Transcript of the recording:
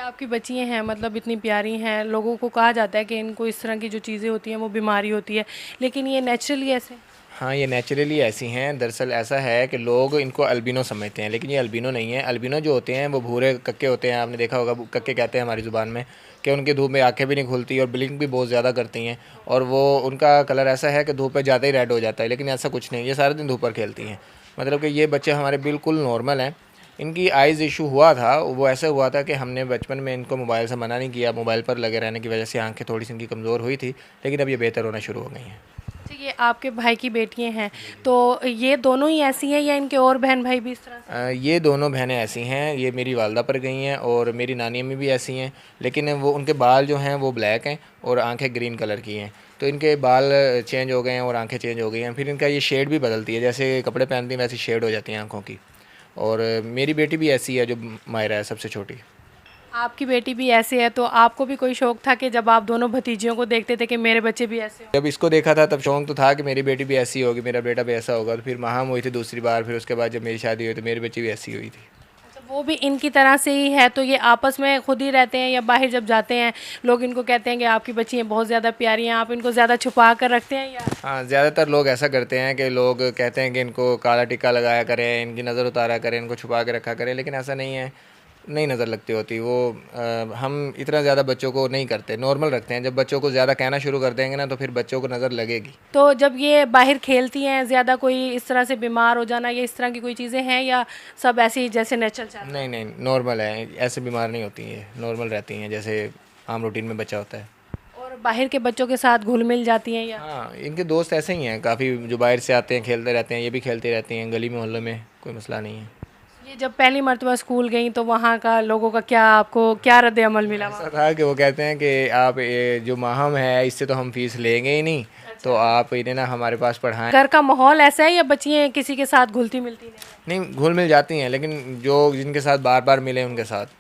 आपकी बच्चियाँ हैं मतलब इतनी प्यारी हैं, लोगों को कहा जाता है कि इनको इस तरह की जो चीज़ें होती हैं वो बीमारी होती है, लेकिन ये नेचुरली ऐसे। हाँ, ये नेचुरली ऐसी हैं। दरअसल ऐसा है कि लोग इनको अल्बिनो समझते हैं, लेकिन ये अल्बिनो नहीं है। अल्बिनो जो होते हैं वो भूरे कक्के होते हैं, आपने देखा होगा, कक्के कहते हैं हमारी ज़ुबान में, कि उनकी धूप में आंखें भी नहीं खुलती और ब्लिंक भी बहुत ज़्यादा करती हैं, और वो उनका कलर ऐसा है कि धूप में ज़्यादा ही रेड हो जाता है, लेकिन ऐसा कुछ नहीं, ये सारे दिन धूप पर खेलती हैं। मतलब कि ये बच्चे हमारे बिल्कुल नॉर्मल हैं। इनकी आइज़ इशू हुआ था, वो ऐसा हुआ था कि हमने बचपन में इनको मोबाइल से मना नहीं किया, मोबाइल पर लगे रहने की वजह से आंखें थोड़ी सी इनकी कमज़ोर हुई थी, लेकिन अब ये बेहतर होना शुरू हो गई हैं। अच्छा, ये आपके भाई की बेटियाँ हैं, तो ये दोनों ही ऐसी हैं या इनके और बहन भाई भी इस तरह से? ये दोनों बहनें ऐसी हैं, ये मेरी वालदा पर गई हैं और मेरी नानी अम्मी भी ऐसी हैं, लेकिन वो उनके बाल जो हैं वो ब्लैक हैं और आंखें ग्रीन कलर की हैं। तो इनके बाल चेंज हो गए हैं और आंखें चेंज हो गई हैं, फिर इनका ये शेड भी बदलती है, जैसे कपड़े पहनती हैं वैसी शेड हो जाती हैं आँखों की। और मेरी बेटी भी ऐसी है, जो मायरा है सबसे छोटी। आपकी बेटी भी ऐसे है, तो आपको भी कोई शौक था कि जब आप दोनों भतीजियों को देखते थे कि मेरे बच्चे भी ऐसे हो? जब इसको देखा था तब शौक तो था कि मेरी बेटी भी ऐसी होगी, मेरा बेटा भी ऐसा होगा। तो फिर महाम हुई थी दूसरी बार, फिर उसके बाद जब मेरी शादी हुई तो मेरी बच्ची भी ऐसी हुई थी। अच्छा, वो भी इनकी तरह से ही है, तो ये आपस में खुद ही रहते हैं या बाहर जब जाते हैं लोग इनको कहते हैं कि आपकी बच्चियाँ बहुत ज़्यादा प्यारी हैं, आप इनको ज़्यादा छुपा कर रखते हैं या? हाँ, ज़्यादातर लोग ऐसा करते हैं कि लोग कहते हैं कि इनको काला टिक्का लगाया करें, इनकी नज़र उतारा करें, इनको छुपा के रखा करें, लेकिन ऐसा नहीं है, नहीं नज़र लगती होती वो। हम इतना ज़्यादा बच्चों को नहीं करते, नॉर्मल रखते हैं। जब बच्चों को ज़्यादा कहना शुरू कर देंगे ना, तो फिर बच्चों को नज़र लगेगी। तो जब ये बाहर खेलती हैं ज़्यादा, कोई इस तरह से बीमार हो जाना या इस तरह की कोई चीज़ें हैं या सब ऐसे ही जैसे नेचर चल रहा नहीं नहीं, नॉर्मल है, ऐसे बीमार नहीं होती हैं, नॉर्मल रहती हैं जैसे आम रूटीन में बच्चा होता है। है? और बाहर के बच्चों के साथ घुल मिल जाती हैं या? हाँ, इनके दोस्त ऐसे ही हैं काफ़ी, जो बाहर से आते हैं खेलते रहते हैं, ये भी खेलती रहती हैं गली मोहल्ले में, कोई मसला नहीं है। ये जब पहली मर्तबा स्कूल गई तो वहाँ का लोगों का क्या, आपको क्या रद्द अमल मिला ऐसा वहाँ? था कि वो कहते हैं कि आप ये जो माहम है इससे तो हम फीस लेंगे ही नहीं, तो आप इन्हें ना हमारे पास पढ़ाएं। घर का माहौल ऐसा है या बच्चियाँ किसी के साथ घुलती मिलती नहीं? नहीं, घुल मिल जाती हैं, लेकिन जो जिनके साथ बार बार मिले उनके साथ।